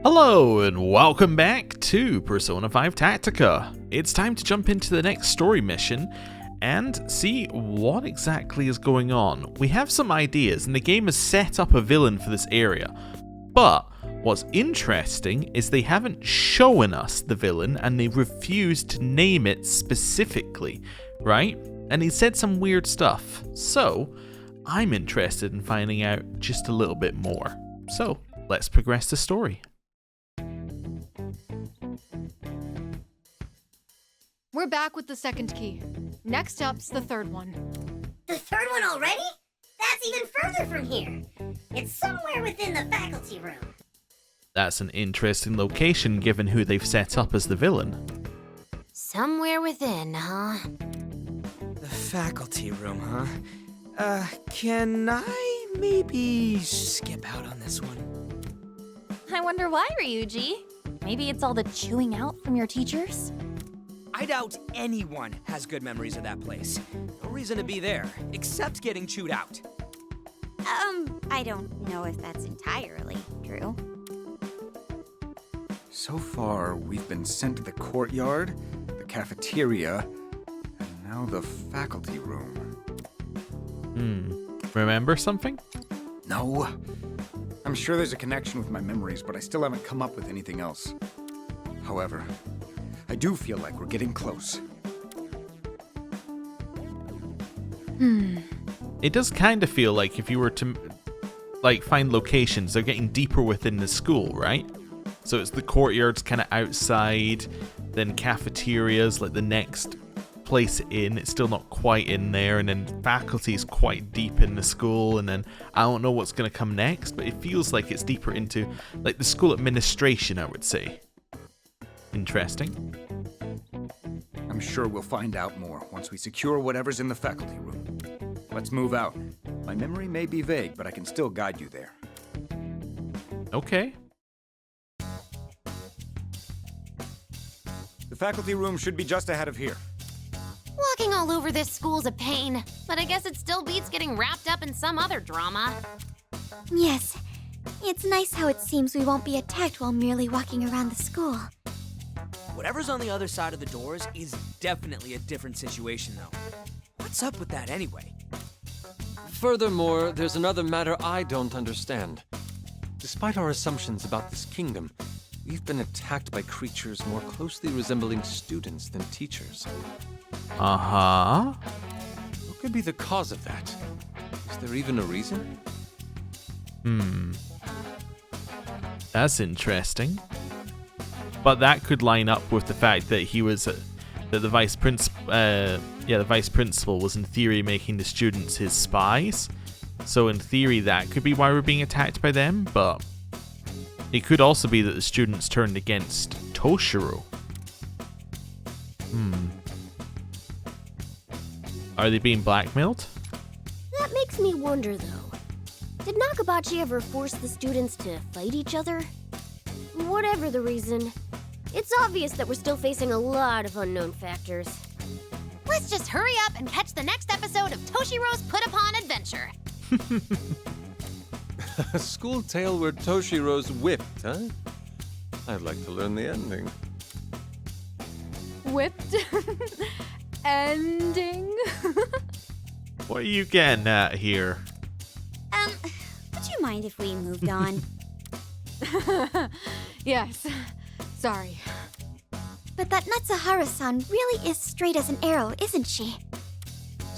Hello and welcome back to Persona 5 Tactica. It's time to jump into the next story mission and see what exactly is going on. We have some ideas and the game has set up a villain for this area, but what's interesting is they haven't shown us the villain and they refused to name it specifically, right? And he said some weird stuff, so I'm interested in finding out just a little bit more. So let's progress the story. We're back with the second key. Next up's the third one. The third one already? That's even further from here. It's somewhere within the faculty room. That's an interesting location given who they've set up as the villain. Somewhere within, huh? The faculty room, huh? Can I maybe skip out on this one? I wonder why, Ryuji. Maybe it's all the chewing out from your teachers? I doubt anyone has good memories of that place. No reason to be there, except getting chewed out. I don't know if that's entirely true. So far, we've been sent to the courtyard, the cafeteria, and now the faculty room. Remember something? No. I'm sure there's a connection with my memories, but I still haven't come up with anything else. However, I do feel like we're getting close. It does kind of feel like if you were to find locations, they're getting deeper within the school, right? So it's the courtyards kind of outside, then cafeterias, like the next place in, it's still not quite in there, and then faculty's quite deep in the school, and then I don't know what's going to come next, but it feels like it's deeper into like the school administration, I would say. Interesting. I'm sure we'll find out more once we secure whatever's in the faculty room. Let's move out. My memory may be vague, but I can still guide you there. Okay. The faculty room should be just ahead of here. Walking all over this school's a pain, but I guess it still beats getting wrapped up in some other drama. Yes. It's nice how it seems we won't be attacked while merely walking around the school. Whatever's on the other side of the doors is definitely a different situation, though. What's up with that anyway? Furthermore, there's another matter I don't understand. Despite our assumptions about this kingdom, we've been attacked by creatures more closely resembling students than teachers. Uh-huh. What could be the cause of that? Is there even a reason? That's interesting. But that could line up with the fact that he was that the vice principal was in theory making the students his spies. So in theory that could be why we're being attacked by them, but it could also be that the students turned against Toshiro. Are they being blackmailed? That makes me wonder, though. Did Nakabachi ever force the students to fight each other? Whatever the reason, it's obvious that we're still facing a lot of unknown factors. Let's just hurry up and catch the next episode of Toshiro's Put Upon Adventure. A school tale where Toshiro's whipped, huh? I'd like to learn the ending. Whipped? Ending? What are you getting at here? Would you mind if we moved on? Yes. Sorry. But that Natsuhara-san really is straight as an arrow, isn't she?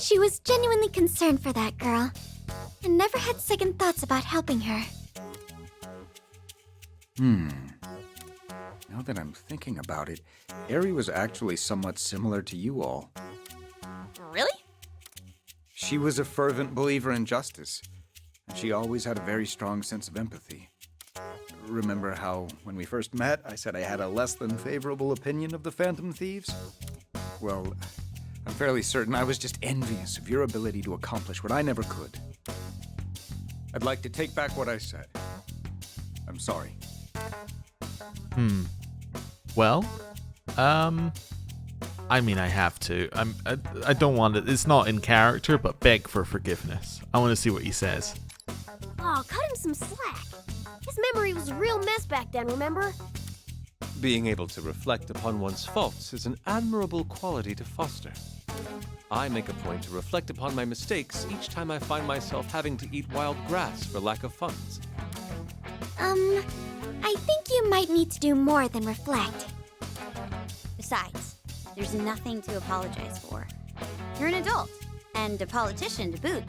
She was genuinely concerned for that girl, and never had second thoughts about helping her. Now that I'm thinking about it, Eri was actually somewhat similar to you all. Really? She was a fervent believer in justice, and she always had a very strong sense of empathy. Remember how, when we first met, I said I had a less than favorable opinion of the Phantom Thieves? Well, I'm fairly certain I was just envious of your ability to accomplish what I never could. I'd like to take back what I said. I'm sorry. Well, I mean, I have to. I don't want it. It's not in character, but beg for forgiveness. I want to see what he says. Aw, cut him some slack. His memory was a real mess back then, remember? Being able to reflect upon one's faults is an admirable quality to foster. I make a point to reflect upon my mistakes each time I find myself having to eat wild grass for lack of funds. I think you might need to do more than reflect. Besides, there's nothing to apologize for. You're an adult, and a politician to boot.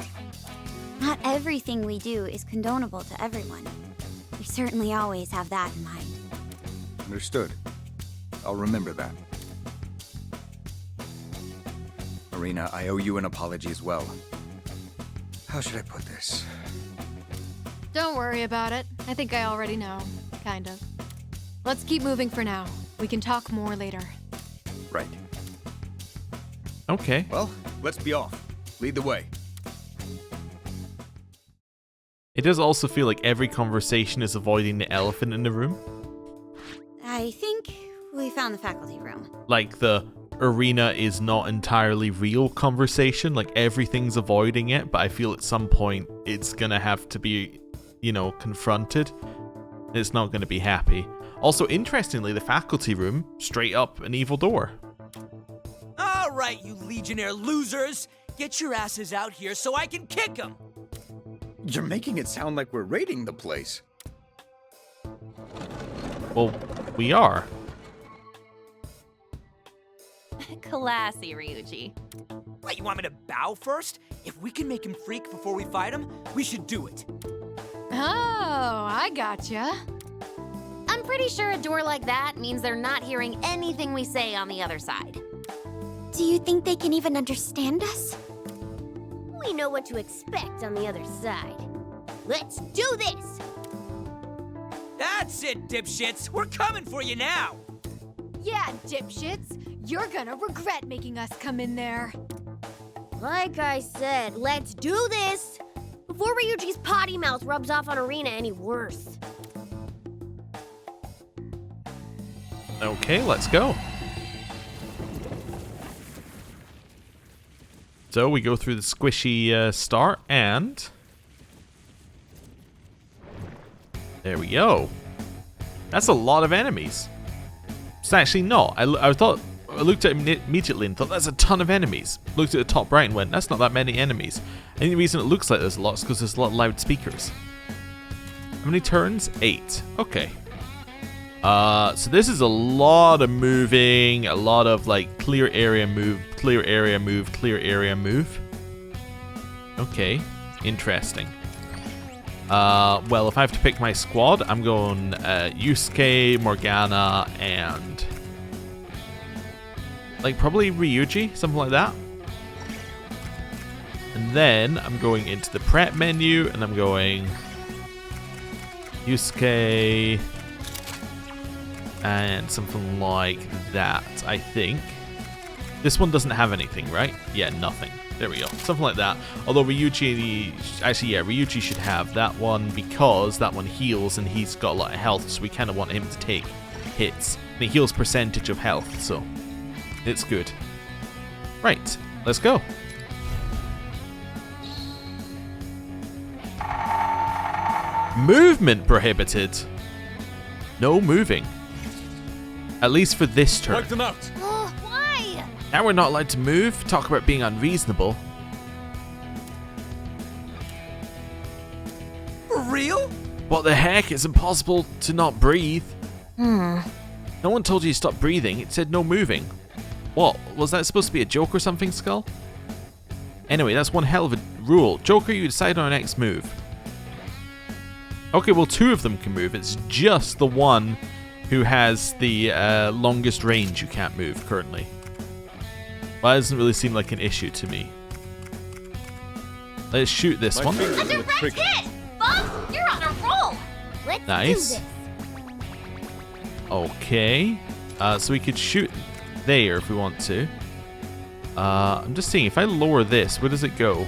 Not everything we do is condonable to everyone. We certainly always have that in mind. Understood. I'll remember that. Erina, I owe you an apology as well. How should I put this? Don't worry about it. I think I already know. Kind of. Let's keep moving for now. We can talk more later. Right. Okay. Well, let's be off. Lead the way. It does also feel like every conversation is avoiding the elephant in the room. I think we found the faculty room. Like the Erina is not entirely real conversation, like everything's avoiding it, but I feel at some point it's gonna have to be, you know, confronted. It's not gonna be happy. Also, interestingly, the faculty room, straight up an evil door. All right, you Legionnaire losers! Get your asses out here so I can kick them! You're making it sound like we're raiding the place. Well, we are. Classy, Ryuji. What, you want me to bow first? If we can make him freak before we fight him, we should do it. Oh, I gotcha. I'm pretty sure a door like that means they're not hearing anything we say on the other side. Do you think they can even understand us? We know what to expect on the other side. Let's do this! That's it, dipshits! We're coming for you now! Yeah, dipshits. You're gonna regret making us come in there. Like I said, let's do this! Before Ryuji's potty mouth rubs off on Erina any worse. Okay, let's go. So we go through the squishy start, and there we go. That's a lot of enemies. It's actually not. I looked at it immediately and thought that's a ton of enemies. Looked at the top right and went, that's not that many enemies. I think the reason it looks like there's a lot is because there's a lot of loudspeakers. How many turns? 8. Okay. So this is a lot of moving, a lot of like clear area move, clear area move, clear area move. Okay, interesting. Well, if I have to pick my squad, I'm going Yusuke, Morgana, and like probably Ryuji, something like that. And then I'm going into the prep menu, and I'm going Yusuke and something like that, I think. This one doesn't have anything, right? Yeah, nothing. There we go. Something like that. Although Ryuji, actually, yeah, Ryuji should have that one because that one heals and he's got a lot of health, so we kind of want him to take hits. And he heals percentage of health, so it's good. Right, let's go. Movement prohibited. No moving. At least for this turn. Wipe them out. Oh, why? Now we're not allowed to move. Talk about being unreasonable. For real? What the heck? It's impossible to not breathe. No one told you to stop breathing. It said no moving. What? Was that supposed to be a joke or something, Skull? Anyway, that's one hell of a rule. Joker, you decide on our next move. Okay, well, 2 of them can move. It's just the one who has the longest range you can't move currently. Well, that doesn't really seem like an issue to me. Let's shoot this one. A direct hit! Bumps, you're on a roll! Let's Nice. do this. Okay. So we could shoot there if we want to. I'm just seeing, if I lower this, where does it go?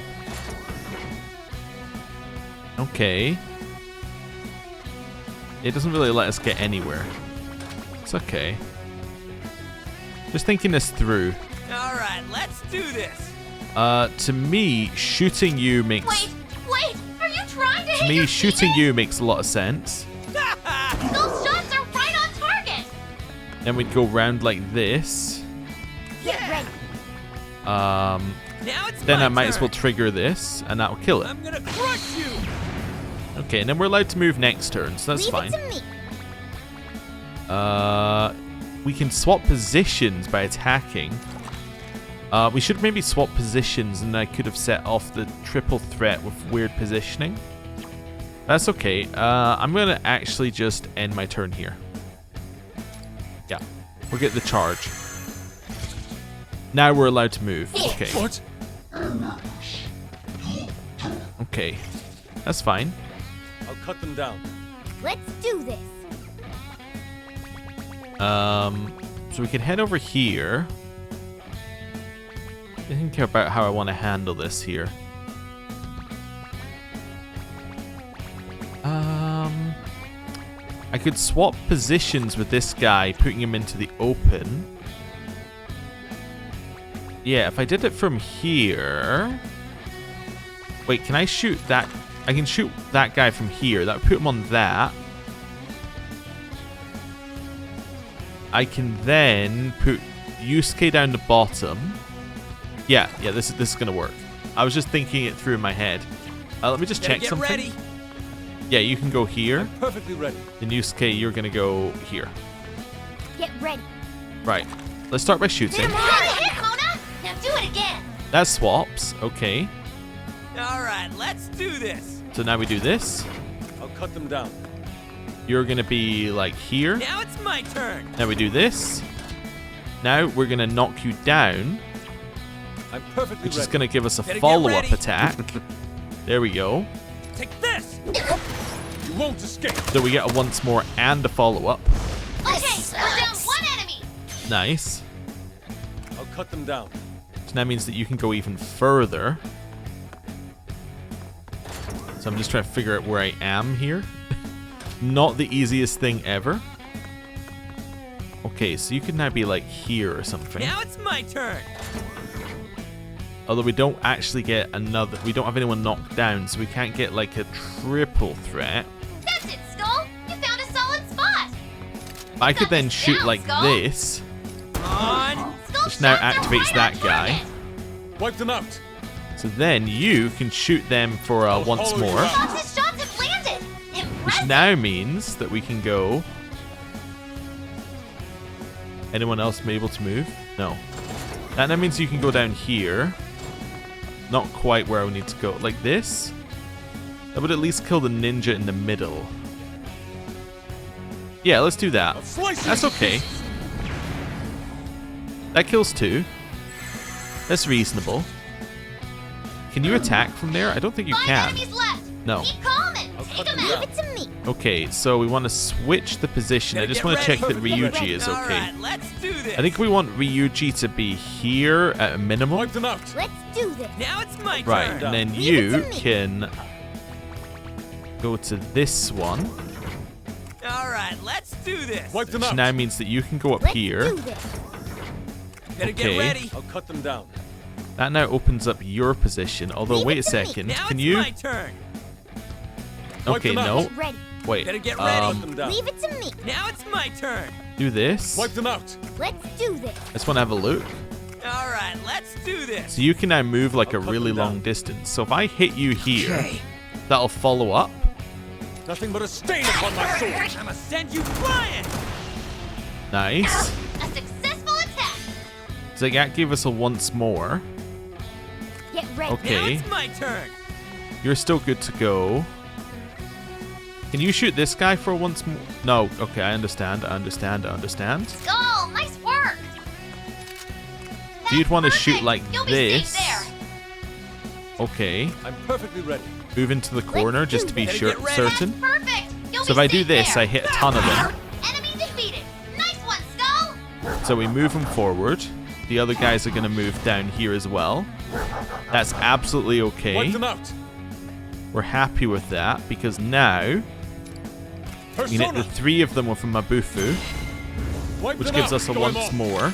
Okay. It doesn't really let us get anywhere. It's okay. Just thinking this through. All right, let's do this. To me, shooting you makes... Wait, are you trying to To me, shooting you makes a lot of sense. Those shots are right on target! Then we'd go round like this. Get ready. Now it's Then my I might as well turn. trigger this, and that'll kill it. I'm gonna crush you. Okay, and then we're allowed to move next turn, so that's Leave fine. it to me. We can swap positions by attacking. We should maybe swap positions, and I could have set off the triple threat with weird positioning. That's okay. I'm going to actually just end my turn here. Yeah, we'll get the charge. Now we're allowed to move. Okay. What? Okay, that's fine. I'll cut them down. Let's do this. So we can head over here. I think about how I want to handle this here. I could swap positions with this guy, putting him into the open. Yeah, if I did it from here... Wait, can I shoot that? I can shoot that guy from here. That would put him on that. I can then put Yusuke down the bottom. Yeah, this is gonna work. I was just thinking it through in my head. Let me just Better check get something. ready. Yeah, you can go here. Perfectly ready. Then Yusuke, you're gonna go here. Get ready. Right. Let's start by shooting. Mona! Now do it again! That swaps. Okay. All right, let's do this. So now we do this. I'll cut them down. You're gonna be like here. Now it's my turn. Now we do this. Now we're gonna knock you down, I'm perfectly which ready. is gonna give us a Better get follow-up ready. attack. There we go. Take this. You won't escape. So we get a once more and a follow-up. Okay, we're down one enemy! Nice. I'll cut them down. So that means that you can go even further. So I'm just trying to figure out where I am here. Not the easiest thing ever. Okay, so you could now be like here or something. Now it's my turn. Although we don't actually get another... We don't have anyone knocked down, so we can't get like a triple threat. That's it, Skull! You found a solid spot! I could then this shoot down, like Skull. this, On. Skull which now shots are activates right that on guy. target. Wipe them out. So then you can shoot them for I'll once hollow you more. out. Fox's shots have landed! Which Impressive! now means that we can go... Anyone else be able to move? No. That now means you can go down here. Not quite where I would need to go. Like this? That would at least kill the ninja in the middle. Yeah, let's do that. I'll slice you That's into okay. pieces. That kills two. That's reasonable. Can you attack from there? I don't think you 5 can. enemies left! No. Keep calming! I'll Take cut them them out! down. It's a me. Okay, so we want to switch the position. I Better just get want to check ready. that Perfectly Ryuji ready. is All okay. right, let's do this. I think we want Ryuji to be here at a minimum. Wipe them out. Let's do this. Now it's my turn. Right, and then Leave it you to me. can go to this one, All right, let's do this. Wipe them which out. now means that you can go up Let's here. do this. Better Okay. get ready. I'll cut them down. That now opens up your position. Although, Leave wait it a to me. second. Now Can it's you? my turn. Wipe Okay, them out. no. Get ready. Wait. Better get ready. Cut them down. Leave it to me. Now it's my turn. Do this. Wipe them out. Let's do this. I just want to have a look. All right, let's do this. So you can now move like I'll a cut really them down. long distance. So if I hit you here, Okay. that'll follow up. Nothing but a stain upon my sword. I'ma send you flying. Nice. A successful attack! So that gave us a once more. Get ready. Okay. Now it's my turn. You're still good to go. Can you shoot this guy for once more? No. Okay, I understand. Skull, nice work! So you'd want to That's shoot perfect. like You'll be this. safe there. Okay. I'm perfectly ready. Move into the corner just to be Better sure, get ready. certain. Perfect! You'll So be if I do safe this, there. I hit a ton of them. Enemy defeated! Nice one, Skull! So we move them forward. The other guys are going to move down here as well. That's absolutely okay. Wipe them out. We're happy with that because now we can hit the Persona. 3 of them with a Mabufu, Wipe which them gives out. us a Going once on. more.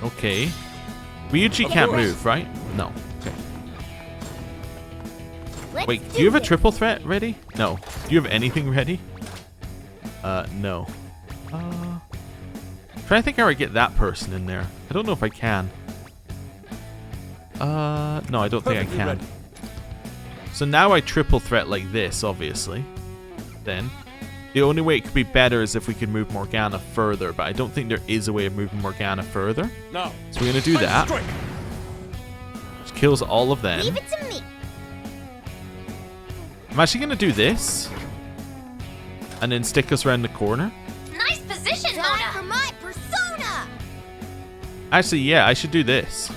Okay. Ryuji can't move, right? No. Okay. Let's Wait, do you have a triple threat ready? No. Do you have anything ready? No. Trying to think how I get that person in there. I don't know if I can. No, I don't think I can. Ready. So now I triple threat like this, obviously. Then. The only way it could be better is if we could move Morgana further, but I don't think there is a way of moving Morgana further. No. So we're going to do that. Which kills all of them. Leave it to me. I'm actually going to do this. And then stick us around the corner. Nice position, Mona. For my persona. Actually, yeah, I should do this.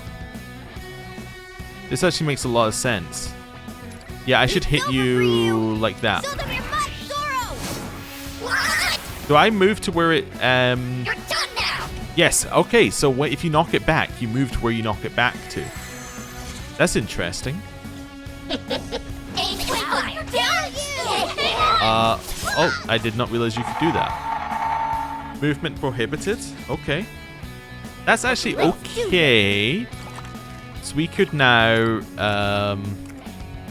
This actually makes a lot of sense. Yeah, I should hit you like that. So that we're my Zoro. What? Do I move to where it... You're done now. Yes, okay, so if you knock it back, you move to where you knock it back to. That's interesting. Oh, I did not realize you could do that. Movement prohibited? Okay. That's actually okay. So we could now,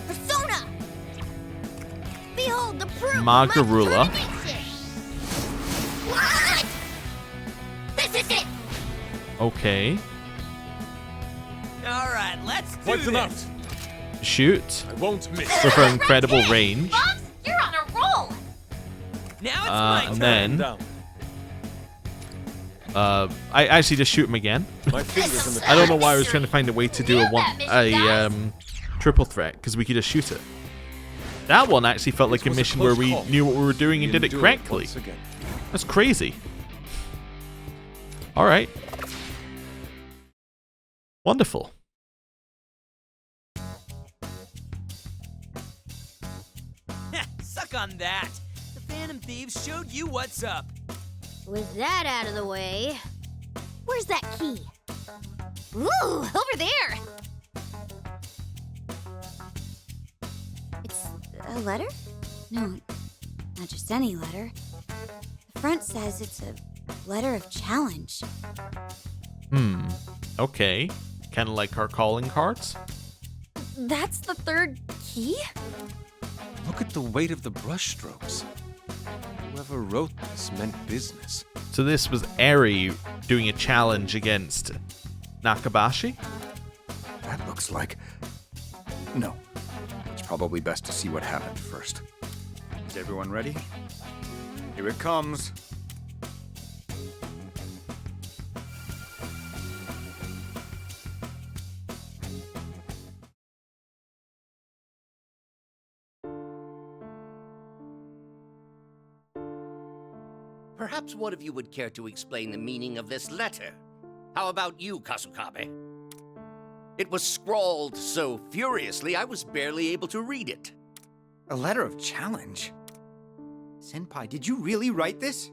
Persona. Behold the proof. Margarula. What? This is it. Okay. All right, let's do Points this. enough. Shoot. I won't miss. With her incredible range. Bubs, you're on a roll. Now it's my And turn. then, Down. I actually just shoot him again. My fingers in the. I don't know why I was trying to find a way to do a triple threat, because we could just shoot it. That one actually felt like a was a mission where close we call. knew what we were doing and did it Do correctly. once again. That's crazy. Alright. Wonderful. Suck on that. The Phantom Thieves showed you what's up. With that out of the way, Where's that key? ooh, over there. It's a letter? No, not just any letter. The front says it's a letter of challenge. Okay. Kind of like our calling cards. That's the third key? Look at the weight of the brushstrokes. Whoever wrote this meant business. So this was Eri doing a challenge against Nakabashi? That looks like... No. It's probably best to see what happened first. Is everyone ready? Here it comes. Perhaps one of you would care to explain the meaning of this letter. How about you, Kasukabe? It was scrawled so furiously I was barely able to read it. A letter of challenge? Senpai, did you really write this?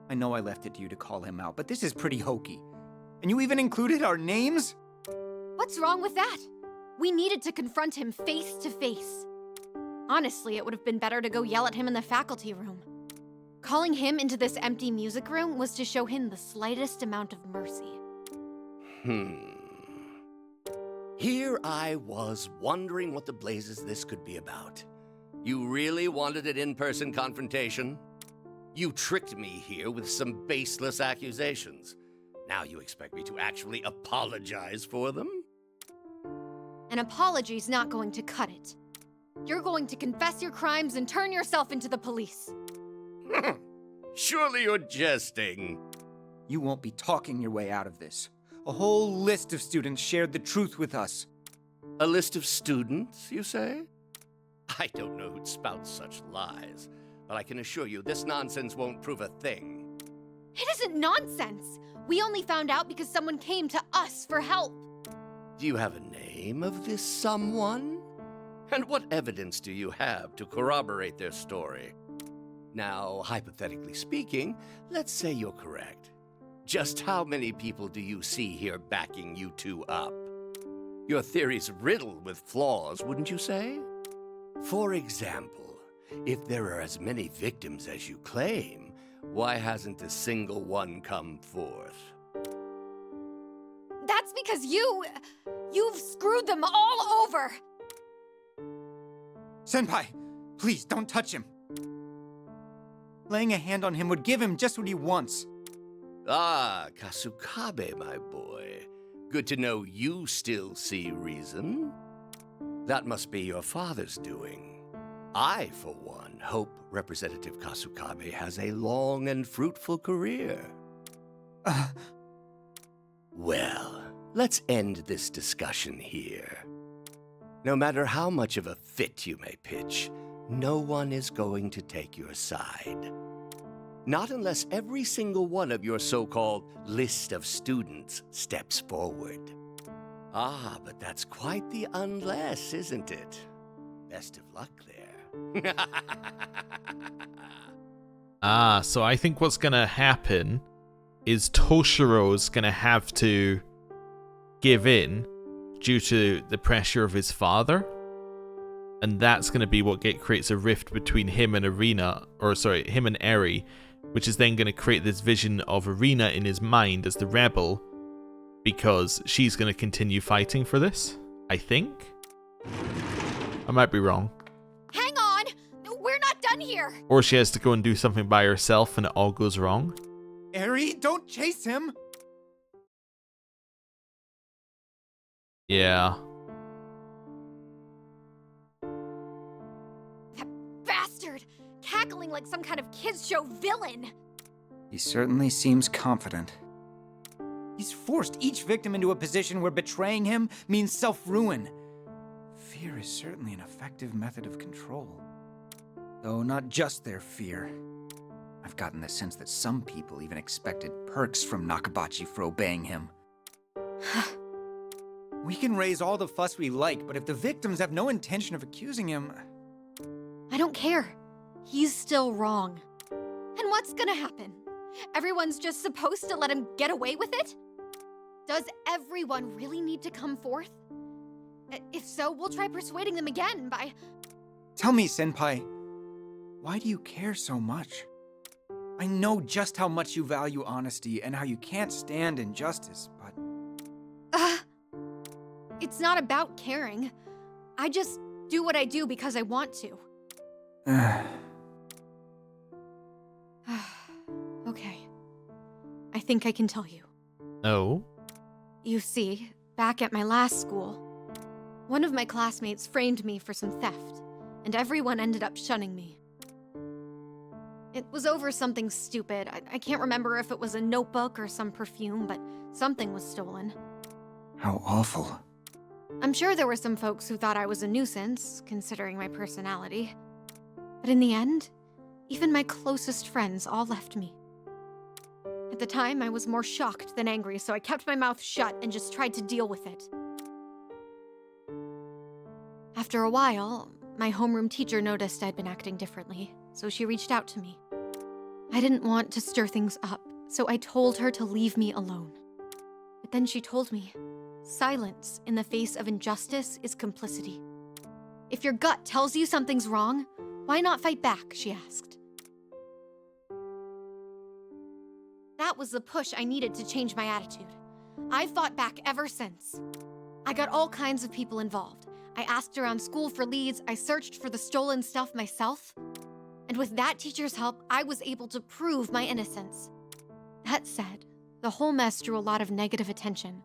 I know I left it to you to call him out, but this is pretty hokey. And you even included our names? What's wrong with that? We needed to confront him face to face. Honestly, it would have been better to go yell at him in the faculty room. Calling him into this empty music room was to show him the slightest amount of mercy. Here I was wondering what the blazes this could be about. You really wanted an in-person confrontation? You tricked me here with some baseless accusations. Now you expect me to actually apologize for them? An apology's not going to cut it. You're going to confess your crimes and turn yourself into the police. Surely you're jesting. You won't be talking your way out of this. A whole list of students shared the truth with us. A list of students, you say? I don't know who'd spout such lies, but I can assure you this nonsense won't prove a thing. It isn't nonsense. We only found out because someone came to us for help. Do you have a name of this someone? And what evidence do you have to corroborate their story? Now, hypothetically speaking, let's say you're correct. Just how many people do you see here backing you two up? Your theory's riddled with flaws, wouldn't you say? For example, if there are as many victims as you claim, why hasn't a single one come forth? That's because you've screwed them all over. Senpai, please don't touch him. Laying a hand on him would give him just what he wants. Ah, Kasukabe, my boy. Good to know you still see reason. That must be your father's doing. I, for one, hope Representative Kasukabe has a long and fruitful career. Well, let's end this discussion here. No matter how much of a fit you may pitch, no one is going to take your side. Not unless every single one of your so-called list of students steps forward. Ah, but that's quite the unless, isn't it? Best of luck there. So I think what's gonna happen is Toshiro's gonna have to give in due to the pressure of his father. And that's gonna be what creates a rift between him and him and Eri, which is then gonna create this vision of Erina in his mind as the rebel, because she's gonna continue fighting for this, I think. I might be wrong. Hang on! We're not done here! Or she has to go and do something by herself and it all goes wrong. Eri, don't chase him! Yeah. That bastard! Cackling like some kind of kids' show villain! He certainly seems confident. He's forced each victim into a position where betraying him means self-ruin. Fear is certainly an effective method of control. Though not just their fear. I've gotten the sense that some people even expected perks from Nakabachi for obeying him. We can raise all the fuss we like, but if the victims have no intention of accusing him... I don't care. He's still wrong. And what's gonna happen? Everyone's just supposed to let him get away with it? Does everyone really need to come forth? If so, we'll try persuading them again by... Tell me, Senpai, why do you care so much? I know just how much you value honesty and how you can't stand injustice, but... It's not about caring. I just do what I do because I want to. Okay. I think I can tell you. Oh? You see, back at my last school, one of my classmates framed me for some theft, and everyone ended up shunning me. It was over something stupid. I can't remember if it was a notebook or some perfume, but something was stolen. How awful. I'm sure there were some folks who thought I was a nuisance, considering my personality. But in the end, even my closest friends all left me. At the time, I was more shocked than angry, so I kept my mouth shut and just tried to deal with it. After a while, my homeroom teacher noticed I'd been acting differently, so she reached out to me. I didn't want to stir things up, so I told her to leave me alone. But then she told me, silence in the face of injustice is complicity. If your gut tells you something's wrong, why not fight back, she asked. That was the push I needed to change my attitude. I've fought back ever since. I got all kinds of people involved. I asked around school for leads, I searched for the stolen stuff myself. And with that teacher's help, I was able to prove my innocence. That said, the whole mess drew a lot of negative attention,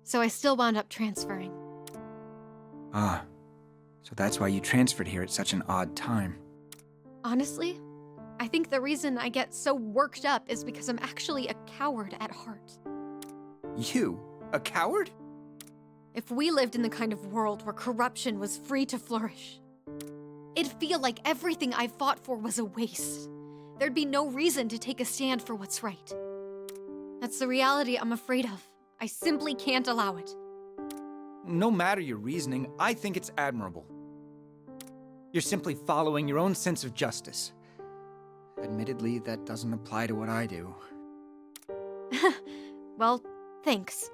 so I still wound up transferring. Ah, so that's why you transferred here at such an odd time. Honestly, I think the reason I get so worked up is because I'm actually a coward at heart. You? A coward? If we lived in the kind of world where corruption was free to flourish, it'd feel like everything I fought for was a waste. There'd be no reason to take a stand for what's right. That's the reality I'm afraid of. I simply can't allow it. No matter your reasoning, I think it's admirable. You're simply following your own sense of justice. Admittedly, that doesn't apply to what I do. Well, thanks.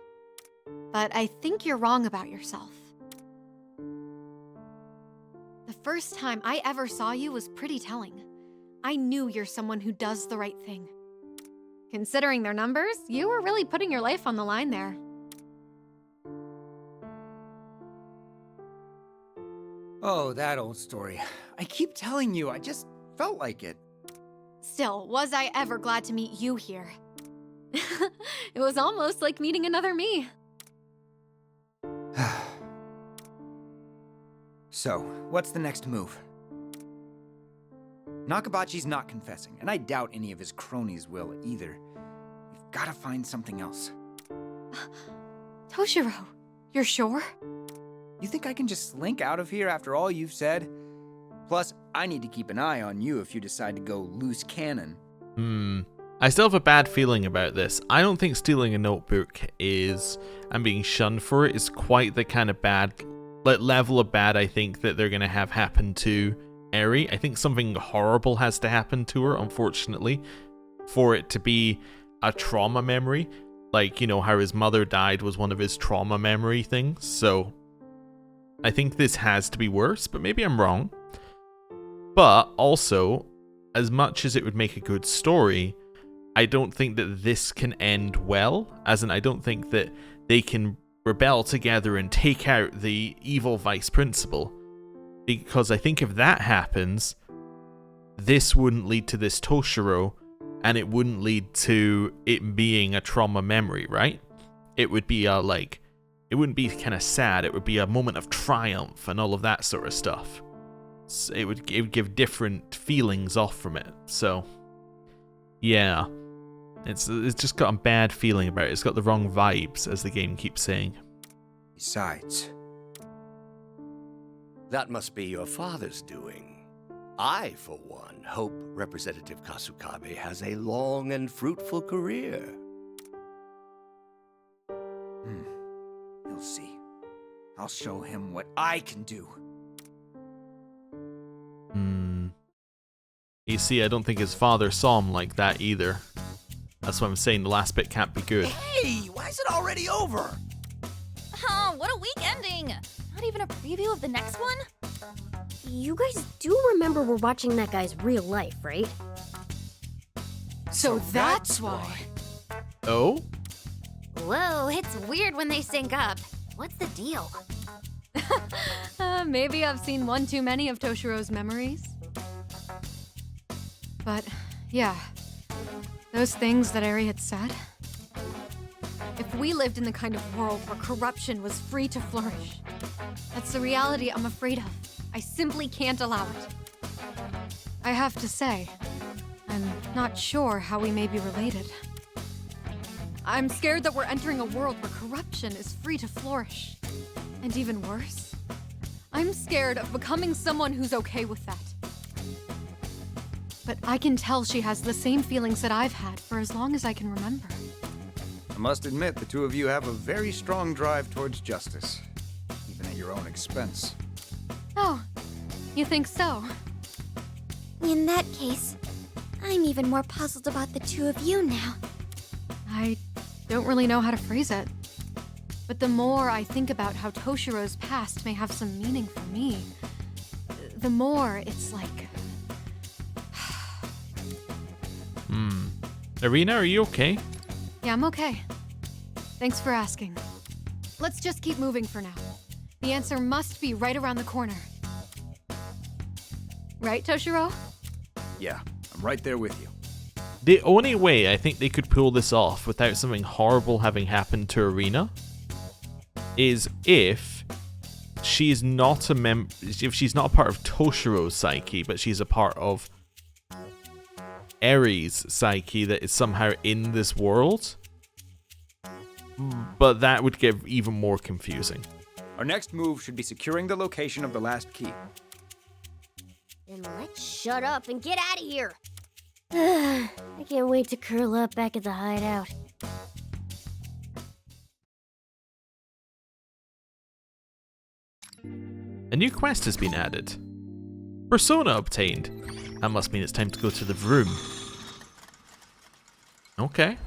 But I think you're wrong about yourself. The first time I ever saw you was pretty telling. I knew you're someone who does the right thing. Considering their numbers, you were really putting your life on the line there. Oh, that old story. I keep telling you, I just felt like it. Still, was I ever glad to meet you here. It was almost like meeting another me. So, what's the next move? Nakabachi's not confessing, and I doubt any of his cronies will either. We've gotta find something else. Toshiro, you're sure? You think I can just slink out of here after all you've said? Plus, I need to keep an eye on you if you decide to go loose cannon. I still have a bad feeling about this. I don't think stealing a notebook is, and being shunned for it, is quite the kind of bad, level of bad I think that they're going to have happen to Eri. I think something horrible has to happen to her, unfortunately, for it to be a trauma memory. Like, you know, how his mother died was one of his trauma memory things. So, I think this has to be worse, but maybe I'm wrong. But also, as much as it would make a good story, I don't think that this can end well. As in, I don't think that they can rebel together and take out the evil vice principal. Because I think if that happens, this wouldn't lead to this Toshiro, and it wouldn't lead to it being a trauma memory, right? It would be a, like, it wouldn't be kind of sad, it would be a moment of triumph and all of that sort of stuff. So it would give different feelings off from it. So, yeah. It's just got a bad feeling about it. It's got the wrong vibes, as the game keeps saying. Besides, That must be your father's doing. I, for one, hope Representative Kasukabe has a long and fruitful career. you'll see. I'll show him what I can do. You see, I don't think his father saw him like that either. That's why I'm saying the last bit can't be good. Hey, why is it already over? Oh, what a week ending! Not even a preview of the next one? You guys do remember we're watching that guy's real life, right? So that's why. Oh? Whoa, it's weird when they sync up. What's the deal? Maybe I've seen one too many of Toshiro's memories. But, yeah. Those things that Eri had said. If we lived in the kind of world where corruption was free to flourish, that's the reality I'm afraid of. I simply can't allow it. I have to say, I'm not sure how we may be related. I'm scared that we're entering a world where corruption is free to flourish. And even worse, I'm scared of becoming someone who's okay with that. But I can tell she has the same feelings that I've had for as long as I can remember. I must admit, the two of you have a very strong drive towards justice, even at your own expense. Oh, you think so? In that case, I'm even more puzzled about the two of you now. I don't really know how to phrase it. But the more I think about how Toshiro's past may have some meaning for me, the more it's like... Erina, are you okay? Yeah, I'm okay. Thanks for asking. Let's just keep moving for now. The answer must be right around the corner. Right, Toshiro? Yeah, I'm right there with you. The only way I think they could pull this off without something horrible having happened to Erina is if she's not if she's not a part of Toshiro's psyche, but she's a part of Eri's psyche that is somehow in this world. But that would get even more confusing. Our next move should be securing the location of the last key. Then let's shut up and get out of here. I can't wait to curl up back at the hideout. A new quest has been added. Persona obtained. That must mean it's time to go to the room. Okay.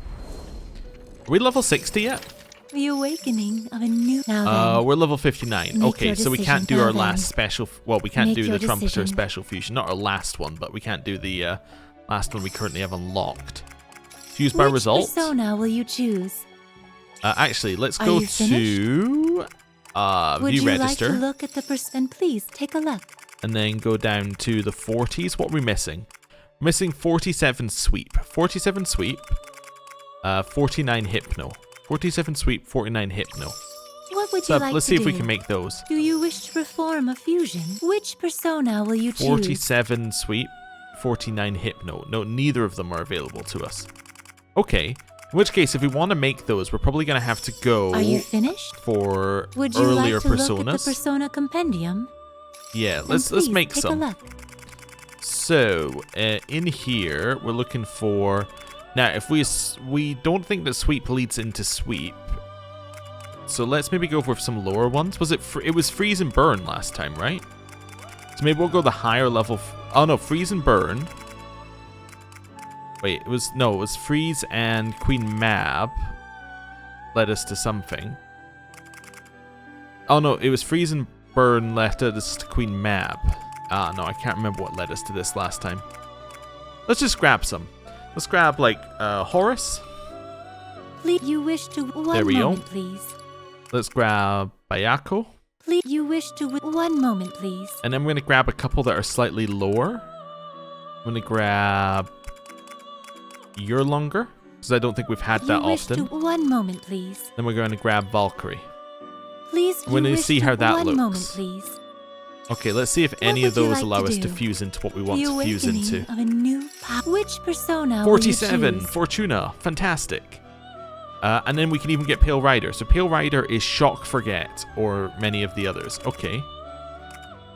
Are we level 60 yet? The awakening of a new... Now then, we're level 59. Make Okay, your so we can't decision do our now last then. special... Well, we can't Make do the your Trumpeter decision. special fusion. Not our last one, but we can't do the last one we currently have unlocked. Fuse by which result. persona will you choose? Actually, let's Are go you finished? to... view register. Would you like to look at the percent? Please take a look. And then go down to the 40s. What are we missing? Missing 47 sweep. 47 sweep. 49 hypno. 47 sweep, 49 hypno. What would So you like let's to see do? if we can make those. Do you wish to perform a fusion? Which persona will you choose? 47 sweep, 49 hypno. No, neither of them are available to us. Okay. In which case, if we want to make those, we're probably going to have to go Are you finished? for Would you earlier like to personas. look at the persona compendium? Yeah, Then let's please make take some. A look. So, in here, we're looking for... Now, if we don't think that sweep leads into sweep, so let's maybe go with some lower ones. Was it... it was freeze and burn last time, right? So maybe we'll go the higher level... oh, no, freeze and burn. Wait, it was... no, it was freeze and Queen Mab led us to something. Oh, no, it was freeze and burn led us to Queen Mab. Ah, no, I can't remember what led us to this last time. Let's just grab some. Let's grab, like, Horus. Please, you wish to... There we go. One moment, please. Let's grab Bayako. Please, you wish to... One moment, please. And then we're going to grab a couple that are slightly lower. I'm going to grab Yurlonger, because I don't think we've had that often. One moment, please. Then we're going to grab Valkyrie. Please, we're going to see how that looks. One moment, please. Okay, let's see if any of those allow us to fuse into what we want to fuse into. Of a new Which persona 47, will you choose? Fortuna, fantastic. And then we can even get Pale Rider. So Pale Rider is Shock Forget, or many of the others. Okay.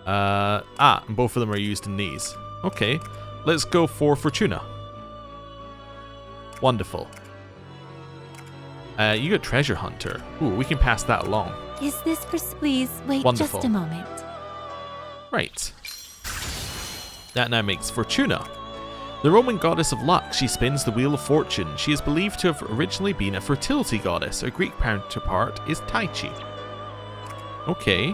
And both of them are used in these. Okay, let's go for Fortuna. Wonderful. You got Treasure Hunter. Ooh, we can pass that along. Is this please wait Wonderful. just a moment. Right. That now makes Fortuna. The Roman goddess of luck, she spins the wheel of fortune. She is believed to have originally been a fertility goddess. Her Greek counterpart is Taichi. Okay.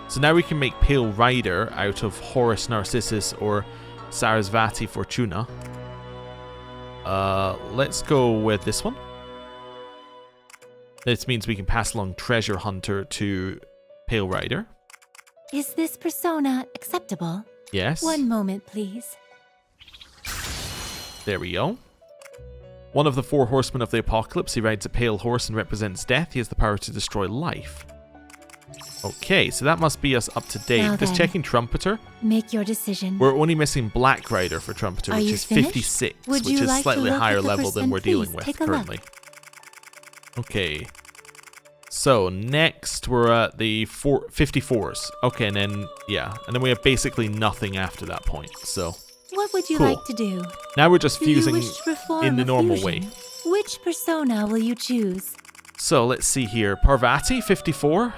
So now we can make Pale Rider out of Horus Narcissus or Sarasvati Fortuna. Let's go with this one. This means we can pass along Treasure Hunter to Pale Rider. Is this persona acceptable? Yes. One moment, please. There we go. One of the 4 horsemen of the apocalypse. He rides a pale horse and represents death. He has the power to destroy life. Okay, so that must be us up to date. Now Just then, checking Trumpeter. Make your decision. We're only missing Black Rider for Trumpeter, Are which you is finished? 56, Would which you is like to slightly look higher at the level than percent? we're dealing Please with take a look. currently. Okay. So next we're at the 54s. Okay, and then and then we have basically nothing after that point. So What would you cool. like to do? Now we're just Do you fusing wish to perform in the a normal fusion? way. Which persona will you choose? So let's see here. Parvati 54.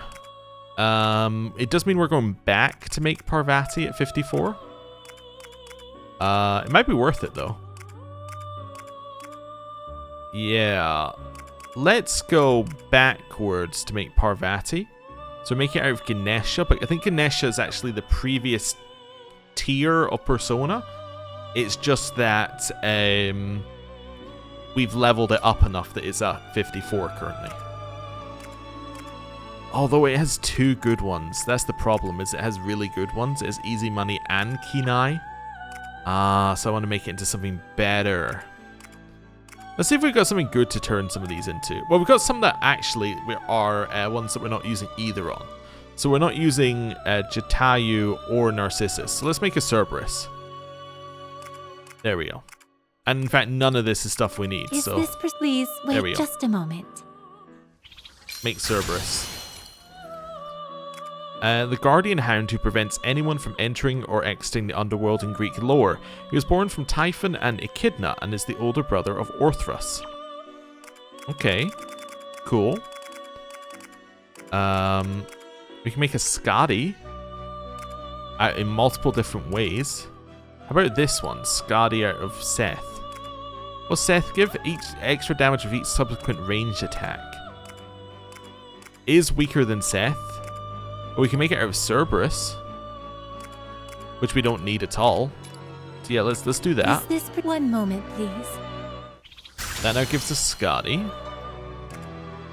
It does mean we're going back to make Parvati at 54. It might be worth it though. Yeah. Let's go backwards to make Parvati. So make it out of Ganesha, but I think Ganesha is actually the previous tier of Persona. It's just that we've leveled it up enough that it's at 54 currently. Although it has 2 good ones. That's the problem, is it has really good ones. It has Easy Money and Kinai. So I want to make it into something better. Let's see if we've got something good to turn some of these into. Well, we've got some that actually are ones that we're not using either on. So we're not using Jatayu or Narcissus. So let's make a Cerberus. There we go. And in fact, none of this is stuff we need. Is so this please there we wait go. just a moment. Make Cerberus. The Guardian Hound who prevents anyone from entering or exiting the underworld in Greek lore. He was born from Typhon and Echidna and is the older brother of Orthrus. Okay. Cool. We can make a Skadi in multiple different ways. How about this one? Skadi out of Seth. Well, Seth, give each extra damage of each subsequent ranged attack. Is weaker than Seth. But we can make it out of Cerberus, which we don't need at all. So yeah, let's do that. Is this one moment, please? That now gives us Skadi.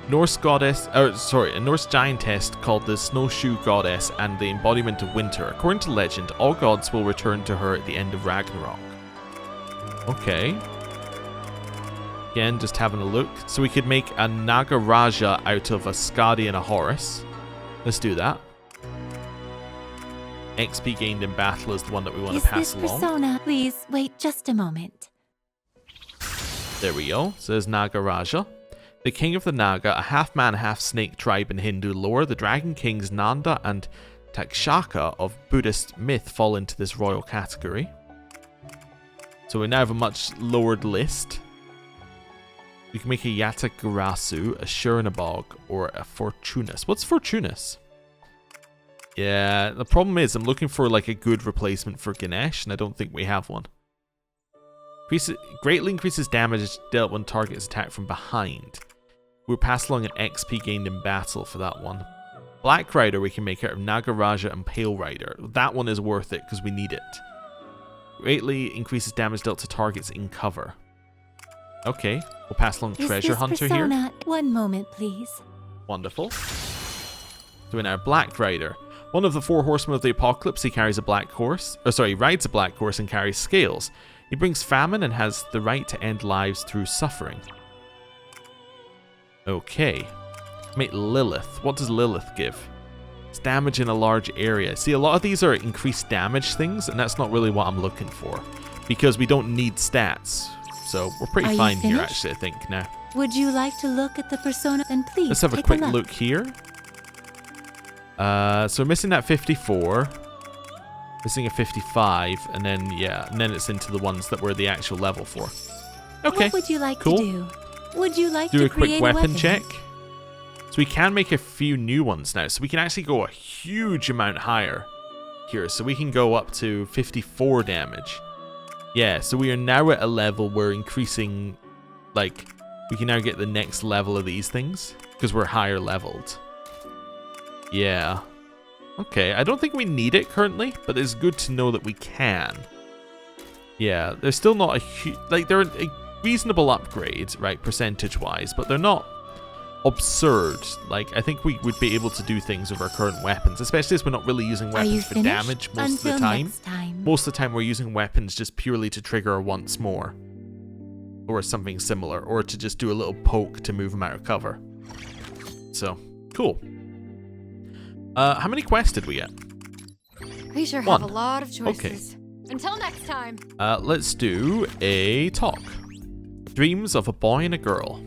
Norse goddess, a Norse giantess called the Snowshoe Goddess and the embodiment of winter. According to legend, all gods will return to her at the end of Ragnarok. Okay. Again, just having a look. So we could make a Nagaraja out of a Skadi and a Horus. Let's do that. XP gained in battle is the one that we want to pass along. Is this persona? Please wait just a moment. There we go. So there's Nagaraja. The king of the Naga, a half-man, half-snake tribe in Hindu lore. The dragon kings Nanda and Takshaka of Buddhist myth fall into this royal category. So we now have a much lowered list. We can make a Yatagarasu, a Shuranabog, or a Fortunus. What's Fortunus? Yeah, the problem is I'm looking for like a good replacement for Ganesh, and I don't think we have one. Greatly increases damage dealt when target is attacked from behind. We'll pass along an XP gained in battle for that one. Black Rider we can make out of Nagaraja and Pale Rider. That one is worth it because we need it. Greatly increases damage dealt to targets in cover. Okay, we'll pass along Treasure Hunter here. One moment, please. Wonderful. So we now have Black Rider. One of the 4 horsemen of the apocalypse, he carries a black horse. He rides a black horse and carries scales. He brings famine and has the right to end lives through suffering. Okay. Mate Lilith. What does Lilith give? It's damage in a large area. See, a lot of these are increased damage things, and that's not really what I'm looking for. Because we don't need stats. So we're pretty fine here, actually, I think, now. Would you like to look at the persona? Then please let's have a quick look here. So we're missing that 54. Missing a 55, and then, yeah, and then it's into the ones that we're the actual level for. Okay, what would you like cool. to do? Would you like do to a quick create weapon check? So we can make a few new ones now. So we can actually go a huge amount higher here. So we can go up to 54 damage. Yeah, so we are now at a level where increasing, like, we can now get the next level of these things because we're higher leveled. Yeah. Okay, I don't think we need it currently, but it's good to know that we can. Yeah, they're still not a huge, like, they're a reasonable upgrade, right, percentage-wise, but they're not absurd. Like, I think we would be able to do things with our current weapons, especially as we're not really using weapons for damage most of the time. Most of the time we're using weapons just purely to trigger once more. Or something similar, or to just do a little poke to move them out of cover. So, cool. How many quests did we get? We sure have a lot of choices. Okay. Until next time. Let's do a talk. Dreams of a boy and a girl.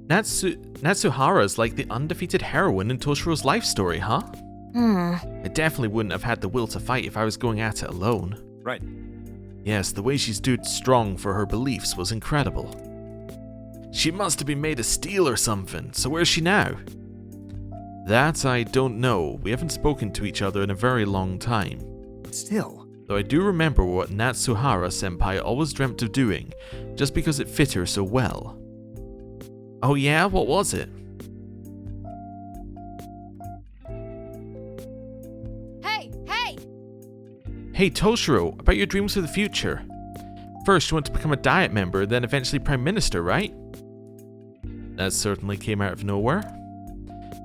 Natsuhara's like the undefeated heroine in Toshiro's life story, huh? I definitely wouldn't have had the will to fight if I was going at it alone. Right. Yes, the way she stood strong for her beliefs was incredible. She must have been made of steel or something, so where's she now? That I don't know. We haven't spoken to each other in a very long time. Still. Though I do remember what Natsuhara-senpai always dreamt of doing, just because it fit her so well. Oh yeah? What was it? Hey Toshiro, about your dreams for the future. First you want to become a Diet member, then eventually Prime Minister, right? That certainly came out of nowhere.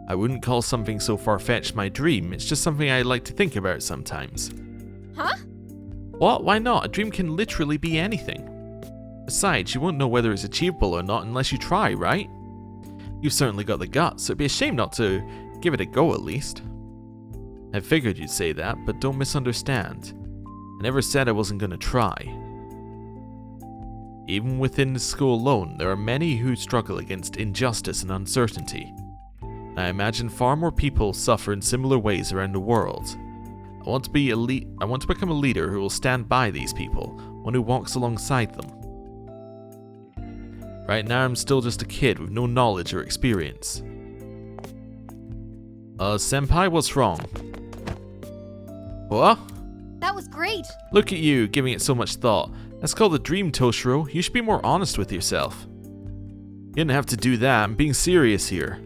I wouldn't call something so far-fetched my dream, it's just something I like to think about sometimes. Huh? What? Why not? A dream can literally be anything. Besides, you won't know whether it's achievable or not unless you try, right? You've certainly got the guts, so it'd be a shame not to give it a go at least. I figured you'd say that, but don't misunderstand. I never said I wasn't going to try. Even within the school alone, there are many who struggle against injustice and uncertainty. I imagine far more people suffer in similar ways around the world. I want to become a leader who will stand by these people, one who walks alongside them. Right now I'm still just a kid with no knowledge or experience. Senpai, what's wrong? What? That was great. Look at you, giving it so much thought. That's called a dream, Toshiro. You should be more honest with yourself. You didn't have to do that. I'm being serious here.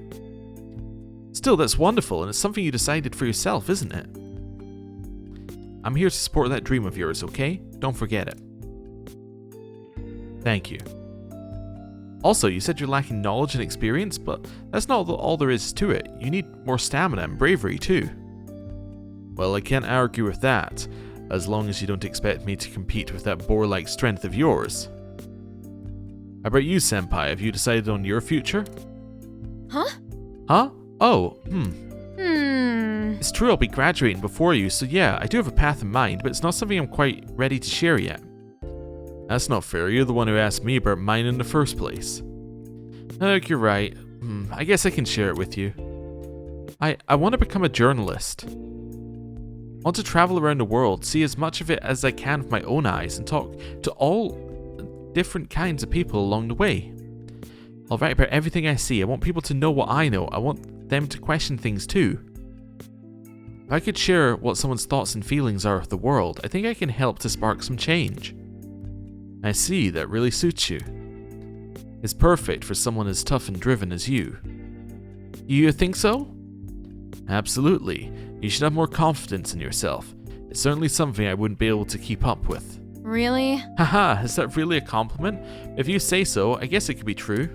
Still, that's wonderful, and it's something you decided for yourself, isn't it? I'm here to support that dream of yours, okay? Don't forget it. Thank you. Also, you said you're lacking knowledge and experience, but that's not all there is to it. You need more stamina and bravery too. Well, I can't argue with that, as long as you don't expect me to compete with that boar-like strength of yours. How about you, Senpai? Have you decided on your future? Huh? Huh? Oh, It's true I'll be graduating before you, so yeah, I do have a path in mind, but it's not something I'm quite ready to share yet. That's not fair, you're the one who asked me about mine in the first place. You're right. I guess I can share it with you. I want to become a journalist. I want to travel around the world, see as much of it as I can with my own eyes, and talk to all different kinds of people along the way. I'll write about everything I see. I want people to know what I know. I want them to question things too. If I could share what someone's thoughts and feelings are of the world, I think I can help to spark some change. I see, that really suits you. It's perfect for someone as tough and driven as you. You think so? Absolutely. You should have more confidence in yourself. It's certainly something I wouldn't be able to keep up with. Really? Haha, is that really a compliment? If you say so, I guess it could be true.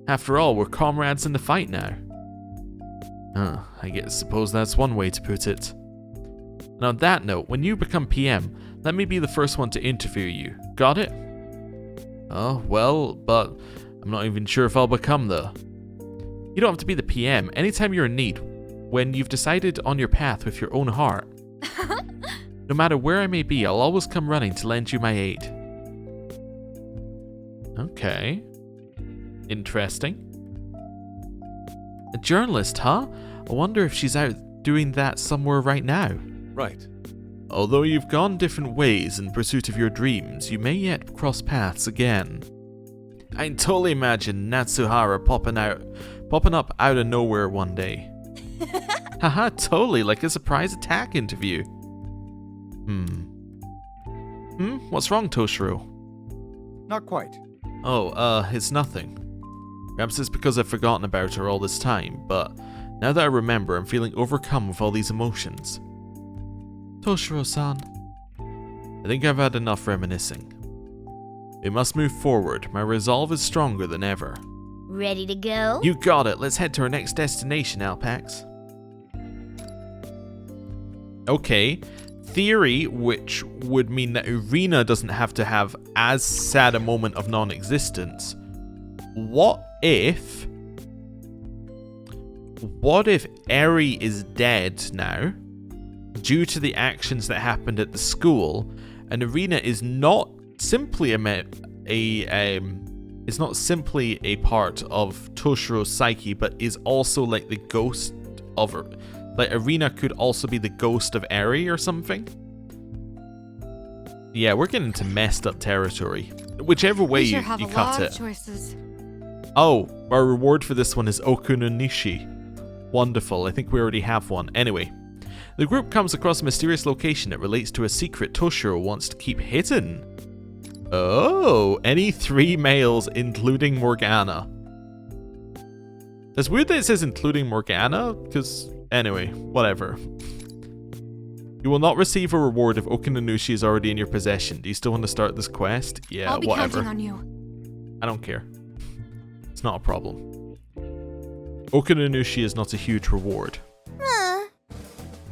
After all, we're comrades in the fight now. I suppose that's one way to put it. And on that note, when you become PM, let me be the first one to interview you. Got it? Oh, well, but I'm not even sure if I'll become the... You don't have to be the PM anytime you're in need, when you've decided on your path with your own heart. No matter where I may be, I'll always come running to lend you my aid. Okay. Interesting. A journalist, huh? I wonder if she's out doing that somewhere right now. Right. Although you've gone different ways in pursuit of your dreams, you may yet cross paths again. I can totally imagine Natsuhara popping up out of nowhere one day. Haha, totally, like a surprise attack interview. What's wrong, Toshiro? Not quite. Oh, it's nothing. Perhaps it's because I've forgotten about her all this time, but now that I remember, I'm feeling overcome with all these emotions. Toshiro-san. I think I've had enough reminiscing. We must move forward. My resolve is stronger than ever. Ready to go? You got it. Let's head to our next destination, Alpax. Okay. Theory, which would mean that Erina doesn't have to have as sad a moment of non-existence. What if Eri is dead now due to the actions that happened at the school, and Erina is not simply it's not simply a part of Toshiro's psyche, but is also like the ghost of her. Like, Erina could also be the ghost of Eri or something. Yeah, we're getting into messed up territory. Whichever way you cut it. Choices. Oh, our reward for this one is Okunonishi. Wonderful, I think we already have one. Anyway, the group comes across a mysterious location that relates to a secret Toshiro wants to keep hidden. Oh, any 3 males, including Morgana. It's weird that it says including Morgana, because, anyway, whatever. You will not receive a reward if Okunonishi is already in your possession. Do you still want to start this quest? Yeah, I'll be whatever. counting on you. I don't care. It's not a problem. Okunonishi is not a huge reward.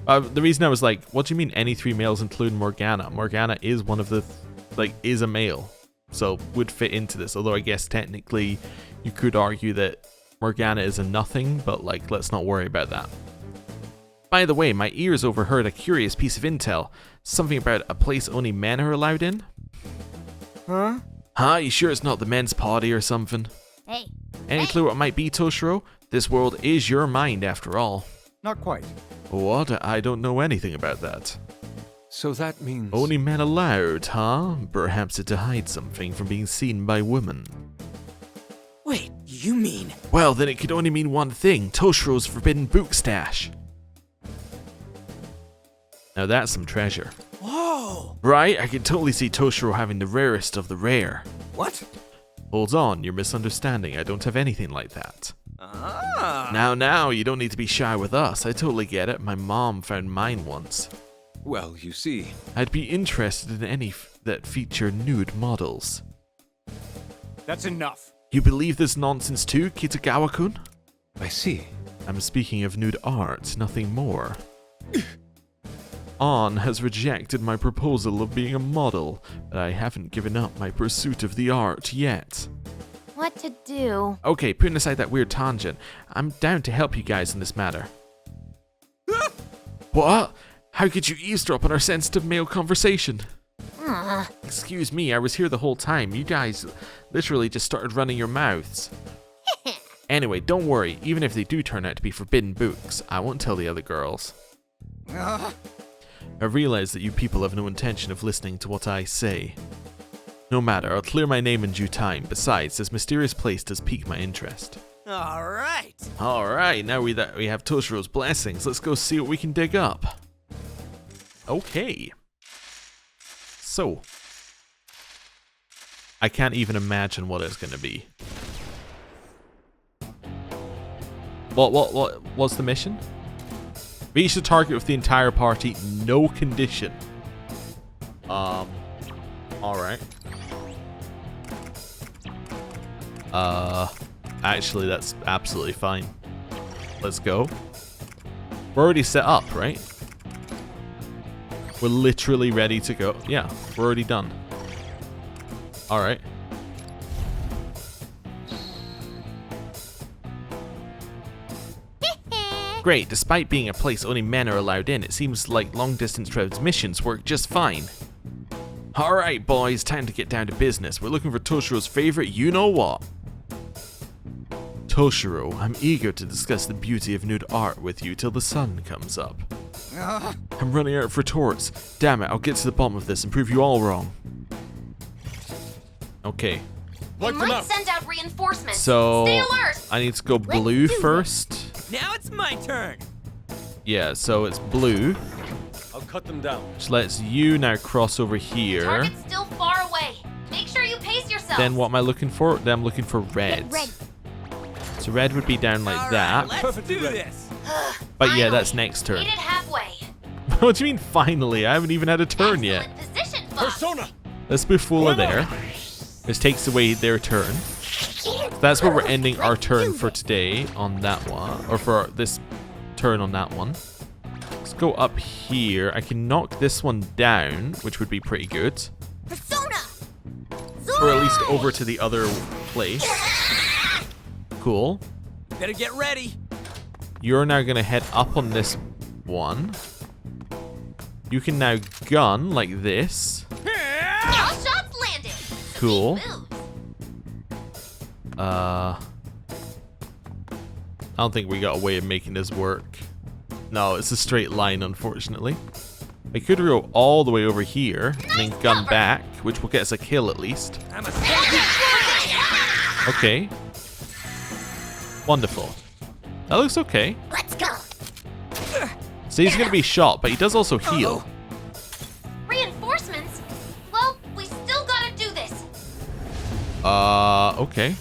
The reason I was like, what do you mean any 3 males including Morgana? Morgana is one of the, is a male. So would fit into this. Although I guess technically you could argue that Morgana is a nothing, but let's not worry about that. By the way, my ears overheard a curious piece of intel. Something about a place only men are allowed in? Huh? Huh? You sure it's not the men's party or something? Hey. Any clue what it might be, Toshiro? This world is your mind after all. Not quite. What? I don't know anything about that. So that means... Only men allowed, huh? Perhaps to hide something from being seen by women. Wait, you mean... Well, then it could only mean one thing. Toshiro's forbidden book stash. Now that's some treasure. Whoa! Right? I can totally see Toshiro having the rarest of the rare. What? Hold on, you're misunderstanding. I don't have anything like that. Ah! Now, you don't need to be shy with us. I totally get it. My mom found mine once. Well, you see... I'd be interested in any that feature nude models. That's enough. You believe this nonsense too, Kitagawa-kun? I see. I'm speaking of nude art, nothing more. An has rejected my proposal of being a model, but I haven't given up my pursuit of the art yet. What to do? Okay, putting aside that weird tangent, I'm down to help you guys in this matter. What? How could you eavesdrop on our sensitive male conversation? Excuse me, I was here the whole time. You guys literally just started running your mouths. Anyway, don't worry. Even if they do turn out to be forbidden books, I won't tell the other girls. I realize that you people have no intention of listening to what I say. No matter, I'll clear my name in due time. Besides, this mysterious place does pique my interest. Alright, now we have Toshiro's blessings. Let's go see what we can dig up. Okay. So, I can't even imagine what it's going to be. What's the mission? Reach the target with the entire party, no condition. Alright. Actually, that's absolutely fine. Let's go. We're already set up, right? We're literally ready to go. Yeah, we're already done. Alright. Great, despite being a place only men are allowed in, it seems like long-distance transmissions work just fine. Alright boys, time to get down to business. We're looking for Toshiro's favorite you-know-what. Toshiro, I'm eager to discuss the beauty of nude art with you till the sun comes up. I'm running out of retorts. Damn it, I'll get to the bottom of this and prove you all wrong. Okay. We might send out reinforcements. So, stay alert. I need to go blue first. Now it's my turn. Yeah, so it's blue. I'll cut them down. Which lets you now cross over here. Target's still far away. Make sure you pace yourself. Then what am I looking for? Then I'm looking for red. So red would be down like that. Let's do this. But yeah, that's next turn. Meet it halfway. What do you mean finally? I haven't even had a turn yet. Position, Persona. Let's move Fula there. This takes away their turn. That's where we're ending our turn for today on that one. Or for this turn on that one. Let's go up here. I can knock this one down, which would be pretty good. Persona! Or at least over to the other place. Cool. Better get ready. You're now going to head up on this one. You can now gun like this. All shots landed. Cool. I don't think we got a way of making this work. No, it's a straight line, unfortunately. We could go all the way over here and then gun back, which will get us a kill at least. Okay. Wonderful. That looks okay. Let's go. So he's going to be shot, but he does also heal. Reinforcements? Well, we still gotta do this. Okay.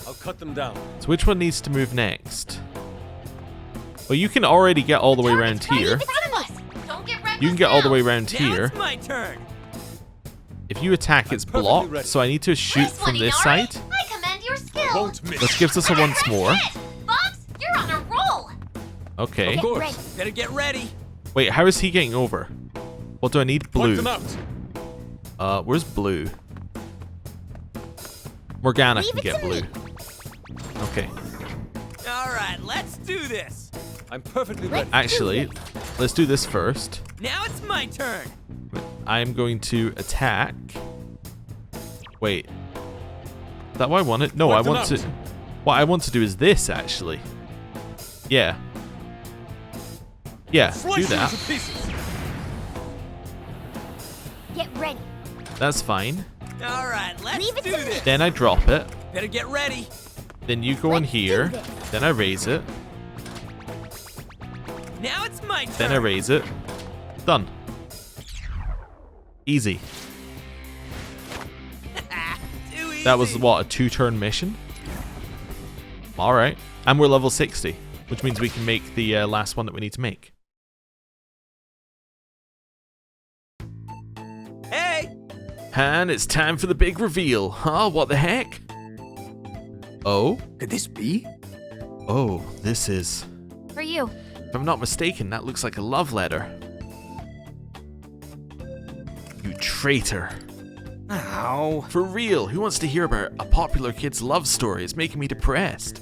I'll cut them down. So which one needs to move next? Well, you can already get all the way around here. You can get all the way around here. It's my turn. If you attack, it's blocked, so I need to shoot from this side. I commend your skill. This gives us a once more. Fox, you're on a roll. Okay. Of course. Better get ready. Wait, how is he getting over? What do I need? Blue. Them out. Where's blue? Morgana can get blue. Okay. All right, let's do this. I'm perfectly ready. Actually, let's do this first. Now it's my turn. I am going to attack. Wait. Is that what I wanted? No, I want to... What I want to do is this, actually. Yeah. Yeah, do that. Get ready. That's fine. All right, let's do this. Then I drop it. Better get ready. Then you go in here. Then I raise it. Now it's my turn. Then I raise it. Done. Easy. Too easy. That was, what, a 2-turn mission? Alright. And we're level 60, which means we can make the last one that we need to make. And it's time for the big reveal. Huh? What the heck? Oh? Could this be? Oh, this is... For you. If I'm not mistaken, that looks like a love letter. You traitor. Ow. For real, who wants to hear about a popular kid's love story? It's making me depressed.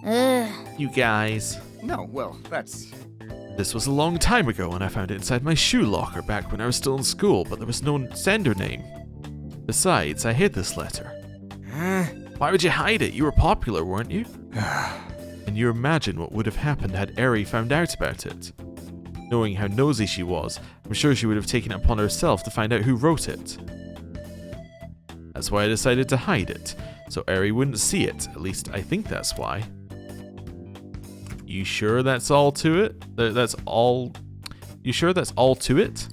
Ugh. You guys. No, well, that's... This was a long time ago and I found it inside my shoe locker back when I was still in school, but there was no sender name. Besides, I hid this letter. Why would you hide it? You were popular, weren't you? And you imagine what would have happened had Eri found out about it. Knowing how nosy she was, I'm sure she would have taken it upon herself to find out who wrote it. That's why I decided to hide it, so Eri wouldn't see it. At least I think that's why. You sure that's all to it? That's all... You sure that's all to it?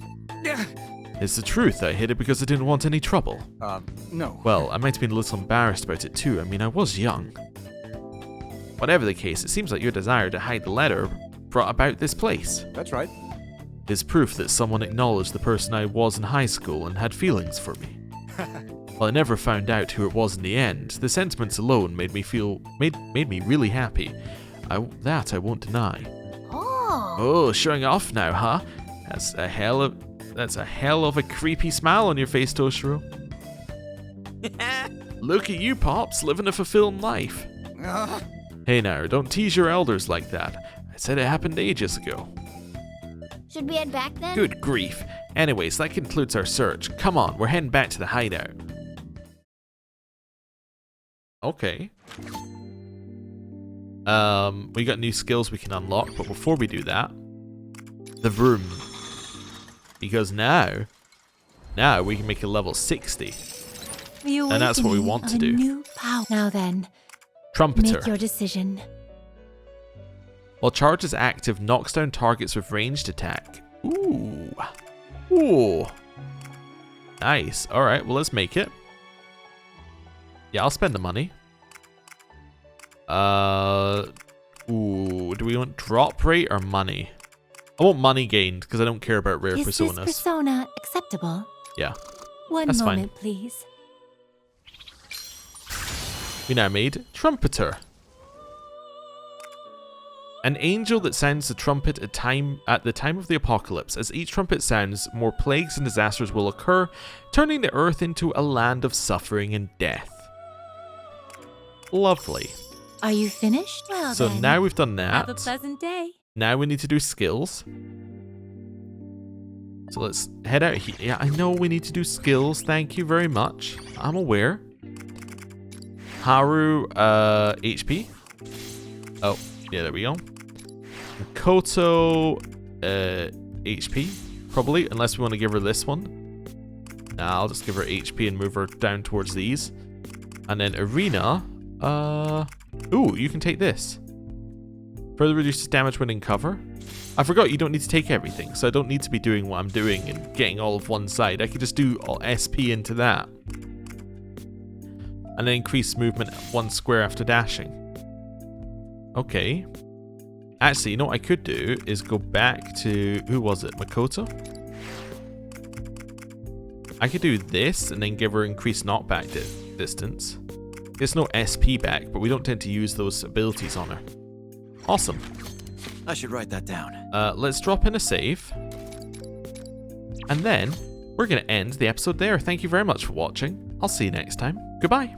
It's the truth. I hid it because I didn't want any trouble. No. Well, I might have been a little embarrassed about it too. I mean, I was young. Whatever the case, it seems like your desire to hide the letter brought about this place. That's right. It's proof that someone acknowledged the person I was in high school and had feelings for me. While I never found out who it was in the end, the sentiments alone made me really happy. That I won't deny. Oh, showing off now, huh? That's a hell of a creepy smile on your face, Toshiro. Look at you, Pops, living a fulfilled life. Hey now, don't tease your elders like that. I said it happened ages ago. Should we head back then? Good grief. Anyways, that concludes our search. Come on, we're heading back to the hideout. Okay. We got new skills we can unlock, but before we do that, the room. Because now we can make a level 60. And that's what we want to do. New power. Now then, Trumpeter. make your decision. While charge is active, knocks down targets with ranged attack. Ooh. Ooh. Nice. Alright, well let's make it. Yeah, I'll spend the money. Ooh, do we want drop rate or money? I want money gained because I don't care about rare Is personas. this persona acceptable? Yeah. One That's moment, fine. please. We now made Trumpeter. An angel that sounds the trumpet at the time of the apocalypse. As each trumpet sounds, more plagues and disasters will occur, turning the earth into a land of suffering and death. Lovely. Are you finished? Well So then, now we've done that. have a pleasant day. Now we need to do skills. So let's head out here. Yeah, I know we need to do skills. Thank you very much. I'm aware. Haru, HP. Oh, yeah, there we go. Makoto, HP, probably, unless we want to give her this one. Nah, I'll just give her HP and move her down towards these. And then Erina, ooh, you can take this. Further reduces damage when in cover. I forgot you don't need to take everything, so I don't need to be doing what I'm doing and getting all of one side. I could just do all SP into that. And then increase movement 1 square after dashing. Okay. Actually, you know what I could do is go back to, who was it, Makoto? I could do this and then give her increased knockback distance. There's no SP back, but we don't tend to use those abilities on her. Awesome. I should write that down. Let's drop in a save. And then we're going to end the episode there. Thank you very much for watching. I'll see you next time. Goodbye.